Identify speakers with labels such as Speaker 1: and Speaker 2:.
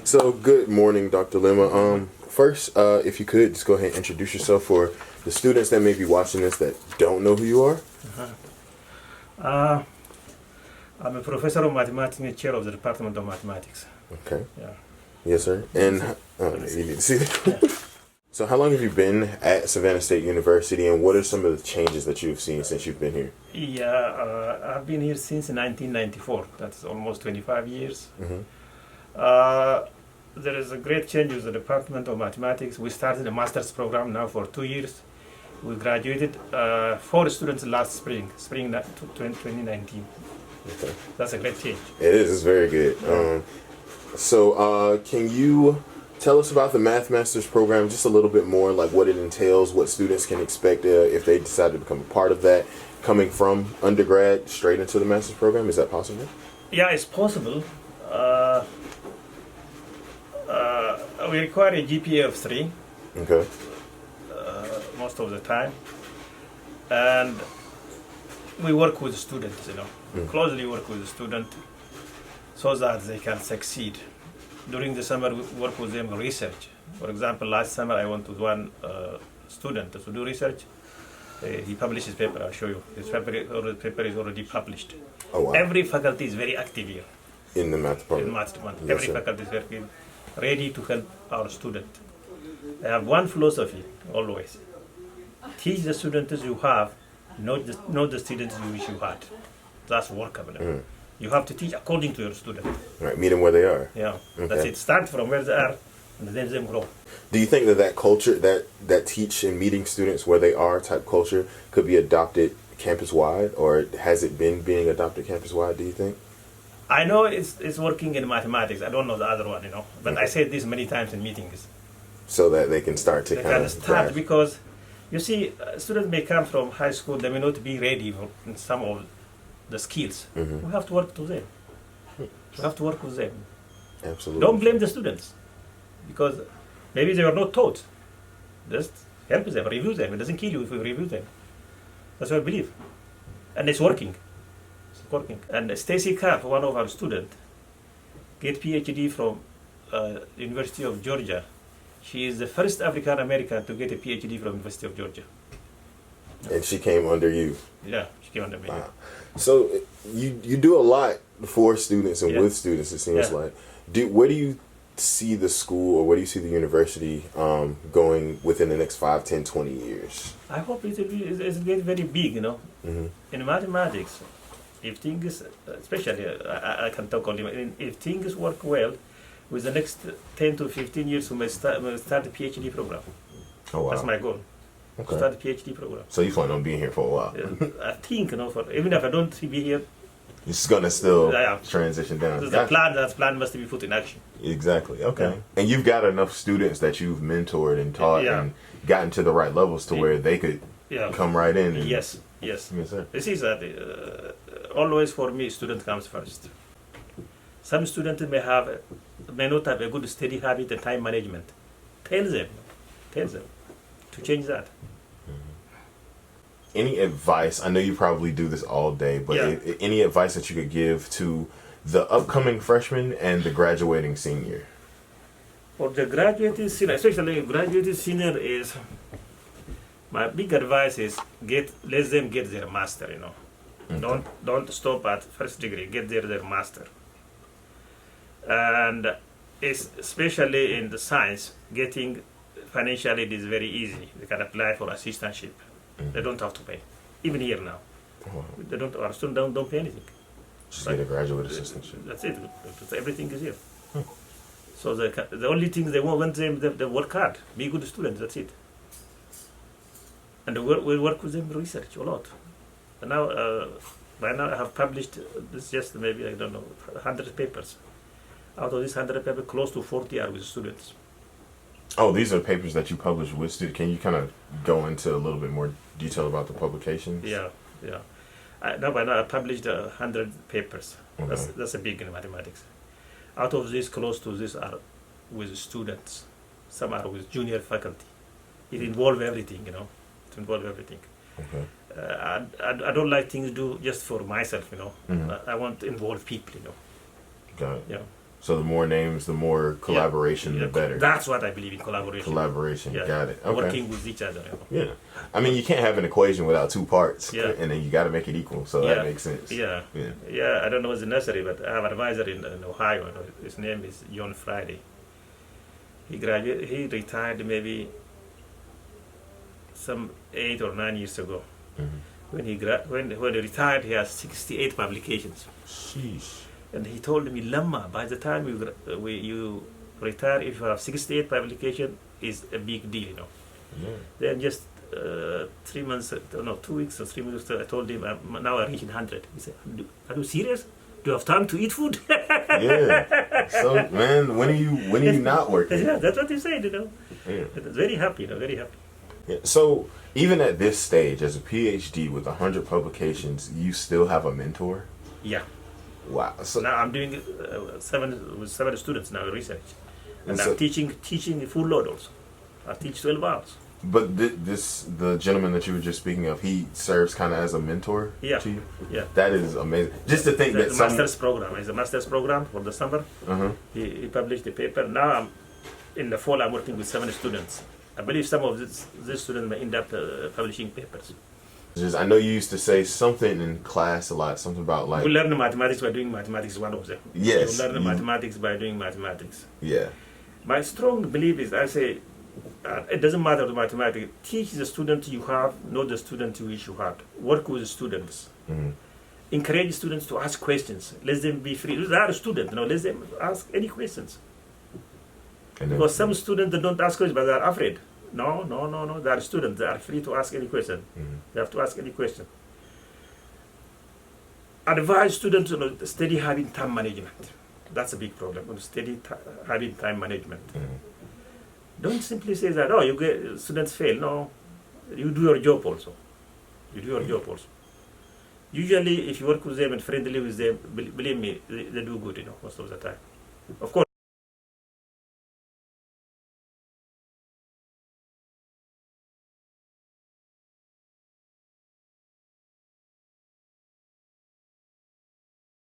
Speaker 1: So, good morning, Dr. Lemma. First, if you could just go ahead and introduce yourself for the students that may be watching this that don't know who you are.
Speaker 2: Uh, I'm a professor of mathematics and chair of the Department of Mathematics.
Speaker 1: Okay.
Speaker 2: Yeah.
Speaker 1: Yes, sir. And you need to see that. So, how long have you been at Savannah State University, and what are some of the changes that you've seen since you've been here?
Speaker 2: Yeah, I've been here since 1994. That's almost 25 years.
Speaker 1: Mm-hmm.
Speaker 2: There is a great change with the Department of Mathematics. We started a master's program now for 2 years. We graduated 4 students last spring 2019.
Speaker 1: Okay.
Speaker 2: That's a great change.
Speaker 1: It is. It's very good. Can you tell us about the Math Masters program just a little bit more, like what it entails, what students can expect if they decide to become a part of that, coming from undergrad straight into the master's program? Is that possible?
Speaker 2: Yeah, it's possible. We require a GPA of 3.
Speaker 1: Okay.
Speaker 2: Most of the time, and we work with students, closely work with the student so that they can succeed. During the summer, we work with them on research. For example, last summer I went with one student to do research. He published his paper. I'll show you. His paper is already published.
Speaker 1: Oh, wow.
Speaker 2: Every faculty is very active here.
Speaker 1: In the math department?
Speaker 2: In math department.
Speaker 1: Yes,
Speaker 2: Every
Speaker 1: sir.
Speaker 2: faculty is very ready to help our student. I have one philosophy always. Teach the students you have, not the students you wish you had. That's workable. You have to teach according to your student.
Speaker 1: Right, meet them where they are.
Speaker 2: Yeah,
Speaker 1: Okay.
Speaker 2: that's it. Start from where they are, and then them grow.
Speaker 1: Do you think that culture, that teach and meeting students where they are type culture could be adopted campus-wide, or has it been being adopted campus-wide, do you think?
Speaker 2: I know it's working in mathematics. I don't know the other one, But I said this many times in meetings.
Speaker 1: So that they can start to
Speaker 2: They
Speaker 1: kind
Speaker 2: can
Speaker 1: of
Speaker 2: start
Speaker 1: grasp.
Speaker 2: because, you see, students may come from high school. They may not be ready for some of the skills.
Speaker 1: Mhm.
Speaker 2: We have to work to them. We have to work with them.
Speaker 1: Absolutely.
Speaker 2: Don't blame the students, because maybe they were not taught. Just help them, review them. It doesn't kill you if you review them. That's what I believe. And it's working. It's working. And Stacy Kapp, one of our students, get PhD from University of Georgia. She is the first African American to get a PhD from University of Georgia.
Speaker 1: And she came under you.
Speaker 2: Yeah, she came under me.
Speaker 1: Wow. So you do a lot for students and
Speaker 2: Yeah.
Speaker 1: with students, it seems
Speaker 2: Yeah.
Speaker 1: like. Where do you see the school, or where do you see the university going within the next 5, 10, 20 years?
Speaker 2: I hope it will get very big,
Speaker 1: Mm-hmm.
Speaker 2: In mathematics, if things, especially, I can talk only, if things work well, with the next 10 to 15 years, we may start a PhD program.
Speaker 1: Oh, wow.
Speaker 2: That's my goal.
Speaker 1: Okay.
Speaker 2: Start a PhD program.
Speaker 1: So you plan on being here for a while?
Speaker 2: I think, even if I don't be here,
Speaker 1: You're just gonna still
Speaker 2: Yeah.
Speaker 1: transition down.
Speaker 2: the
Speaker 1: Gotcha.
Speaker 2: plan, that plan must be put in action.
Speaker 1: Exactly. Okay.
Speaker 2: Yeah.
Speaker 1: And you've got enough students that you've mentored and taught
Speaker 2: Yeah.
Speaker 1: and gotten to the right levels to where they could
Speaker 2: Yeah.
Speaker 1: come right in. And,
Speaker 2: Yes.
Speaker 1: Yes, sir.
Speaker 2: This is that always for me, student comes first. Some students may not have a good study habit and time management. Tell them to change that.
Speaker 1: Any advice? I know you probably do this all day, but
Speaker 2: Yeah.
Speaker 1: any advice that you could give to the upcoming freshman and the graduating senior?
Speaker 2: For the graduated senior, especially graduated senior, is my big advice is let them get their master.
Speaker 1: Okay.
Speaker 2: Don't stop at first degree. Get their master. And especially in the science, getting financially it is very easy. They can apply for assistantship. They don't have to pay. Even here now,
Speaker 1: Wow.
Speaker 2: our students don't pay anything.
Speaker 1: Just get a graduate assistantship.
Speaker 2: That's it. Everything is here. So the only thing they want them, they work hard, be good students. That's it. And we work with them research a lot. And now, by now, I have published this just maybe 100 papers. Out of these 100 papers, close to 40 are with students.
Speaker 1: Oh, these are papers that you published with students. Can you kind of go into a little bit more detail about the publications?
Speaker 2: Yeah. By now I published 100 papers.
Speaker 1: Okay.
Speaker 2: That's a big in mathematics. Out of these, close to this are with students. Some are with junior faculty. It involves everything, It involves everything.
Speaker 1: Okay.
Speaker 2: I don't like things do just for myself,
Speaker 1: Mhm.
Speaker 2: I want to involve people,
Speaker 1: Got it.
Speaker 2: Yeah.
Speaker 1: So the more names, the more collaboration, the better.
Speaker 2: That's what I believe in, collaboration.
Speaker 1: Collaboration, got it. Okay.
Speaker 2: Working with each other. You know.
Speaker 1: Yeah. I mean, you can't have an equation without two parts.
Speaker 2: Yeah.
Speaker 1: And then you got to make it equal. So that makes sense.
Speaker 2: Yeah.
Speaker 1: Yeah.
Speaker 2: Yeah, I don't know what's the nursery, but I have an advisor in Ohio. His name is John Friday. He retired maybe some 8 or 9 years ago.
Speaker 1: Mm-hmm.
Speaker 2: When he retired, he has 68 publications.
Speaker 1: Sheesh.
Speaker 2: And he told me, Lemma, by the time you retire, if you have 68 publication, is a big deal, you know.
Speaker 1: Yeah.
Speaker 2: Then just 3 months, 2 weeks or 3 months, I told him, now I'm reaching 100. He said, are you serious? Do you have time to eat food?
Speaker 1: Yeah. So, man, when are you not working?
Speaker 2: Yeah, that's what he said, you know.
Speaker 1: Yeah.
Speaker 2: I was very happy, you know, very happy.
Speaker 1: Yeah. So, even at this stage, as a PhD with 100 publications, you still have a mentor?
Speaker 2: Yeah.
Speaker 1: Wow. So
Speaker 2: Now I'm doing 7 students now research, and
Speaker 1: so,
Speaker 2: I'm teaching full load also. I teach 12 hours.
Speaker 1: But the gentleman that you were just speaking of, he serves kind of as a mentor to you?
Speaker 2: Yeah.
Speaker 1: That is amazing. Just to think that
Speaker 2: master's program. It's a master's program for the summer.
Speaker 1: Uh-huh.
Speaker 2: He published the paper. Now in the fall I'm working with 7 students. I believe some of these students may end up publishing papers.
Speaker 1: I know you used to say something in class a lot, something about like...
Speaker 2: We learn mathematics by doing mathematics, one of them.
Speaker 1: Yes.
Speaker 2: You learn mathematics by doing mathematics.
Speaker 1: Yeah.
Speaker 2: My strong belief is, I say, it doesn't matter the mathematics. Teach the student you have, not the student you wish you had. Work with the students.
Speaker 1: Mm-hmm.
Speaker 2: Encourage students to ask questions. Let them be free. They are students, let them ask any questions. Because some students they don't ask questions, but they are afraid. No. They are students. They are free to ask any question.
Speaker 1: Mm-hmm.
Speaker 2: They have to ask any question. Advise students on steady having time management. That's a big problem. On steady having time management.
Speaker 1: Mm-hmm.
Speaker 2: Don't simply say that. Oh, you get students fail. No, you do your job also. You do your job also. Usually, if you work with them and friendly with them, believe me, they do good. Most of the time. Of course.